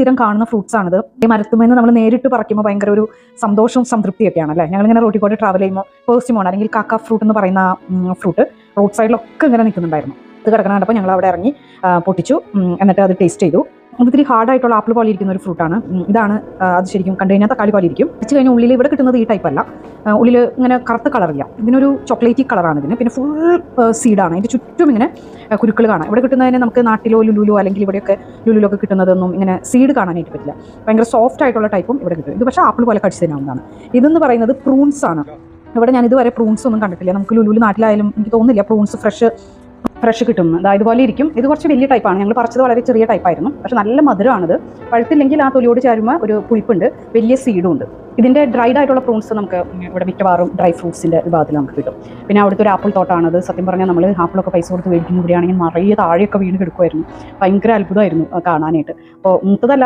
സ്ഥിരം കാണുന്ന ഫ്രൂട്ട്സ് ആണിത്. ഈ മരത്തുമെന്ന് നമ്മൾ നേരിട്ട് പറിക്കുമ്പോൾ ഭയങ്കര ഒരു സന്തോഷവും സംതൃപ്തിയൊക്കെയാണ് അല്ലേ. ഞങ്ങളിങ്ങനെ റോട്ടിൽ കൂടെ ട്രാവൽ ചെയ്യുമ്പോൾ പേഴ്സിമോൺ അല്ലെങ്കിൽ കാക്ക ഫ്രൂട്ട് എന്ന് പറയുന്ന ഫ്രൂട്ട് റോഡ് സൈഡിലൊക്കെ ഇങ്ങനെ നിൽക്കുന്നുണ്ടായിരുന്നു. ഇത് കിടക്കണം കണ്ടപ്പോൾ ഞങ്ങൾ അവിടെ ഇറങ്ങി പൊട്ടിച്ചു, എന്നിട്ട് അത് ടേസ്റ്റ് ചെയ്തു. ഒത്തിരി ഹാർഡായിട്ടുള്ള ആപ്പിൾ പോലെ ഇരിക്കുന്ന ഒരു ഫ്രൂട്ടാണ്. ഇതാണ് അത് ശരിക്കും കണ്ടു കഴിഞ്ഞാൽ തക്കാളി പോലെ ഇരിക്കും. വെച്ച് കഴിഞ്ഞാൽ ഉള്ളിൽ ഇവിടെ കിട്ടുന്നത് ഈ ടൈപ്പ് അല്ല, ഉള്ളിൽ ഇങ്ങനെ കറുത്ത കളറില്ല, ഇതിനൊരു ചോക്ലേറ്റി കളറാണ് ഇതിന്. പിന്നെ ഫുൾ സീഡാണ്, അതിൻ്റെ ചുറ്റും ഇങ്ങനെ കുരുക്കൾ കാണാം. ഇവിടെ കിട്ടുന്നതിന് നമുക്ക് നാട്ടിലോ ലുലുലോ അല്ലെങ്കിൽ ഇവിടെയൊക്കെ ലുലുലൊക്കെ കിട്ടുന്നതൊന്നും ഇങ്ങനെ സീഡ് കാണാനായിട്ട് പറ്റില്ല. ഭയങ്കര സോഫ്റ്റ് ആയിട്ടുള്ള ടൈപ്പും ഇവിടെ കിട്ടും. ഇത് പക്ഷേ ആപ്പിൾ പോലെ കടിച്ചു തരാവുന്നതാണ്. ഇതെന്ന് പറയുന്നത് പ്രൂൺസ് ആണ്. ഇവിടെ ഞാൻ ഇതുവരെ പ്രൂൺസ് ഒന്നും കണ്ടിട്ടില്ല. നമുക്ക് ലുലുലു നാട്ടിലായാലും എനിക്ക് തോന്നുന്നില്ല പ്രൂൺസ് ഫ്രഷ് കിട്ടുന്നു. ഇതുപോലെ ഇരിക്കും. ഇത് കുറച്ച് വലിയ ടൈപ്പാണ്. ഞങ്ങൾ പറിച്ചത് വളരെ ചെറിയ ടൈപ്പായിരുന്നു, പക്ഷെ നല്ല മധുരമാണിത്. പഴുത്തില്ലെങ്കിൽ ആ തൊലിയോട് ചേരുമ്പോൾ ഒരു പുളിപ്പുണ്ട്, വലിയ സീഡും ഉണ്ട്. ഇതിൻ്റെ ഡ്രൈഡ് ആയിട്ടുള്ള പ്രൂൺസ് നമുക്ക് ഇവിടെ മിക്കവാറും ഡ്രൈ ഫ്രൂട്ട്സിൻ്റെ വിഭാഗത്തിൽ നമുക്ക് കിട്ടും. പിന്നെ അവിടുത്തെ ഒരു ആപ്പിൾ തോട്ടമാണത്. സത്യം പറഞ്ഞാൽ നമ്മൾ ആപ്പിളൊക്കെ പൈസ കൊടുത്ത് മേടിക്കുന്ന ഇവിടെയാണെങ്കിൽ നിറയെ താഴെയൊക്കെ വീണ് കിടക്കുമായിരുന്നു. ഭയങ്കര അത്ഭുതമായിരുന്നു കാണാനായിട്ട്. അപ്പോൾ മൂത്തതല്ല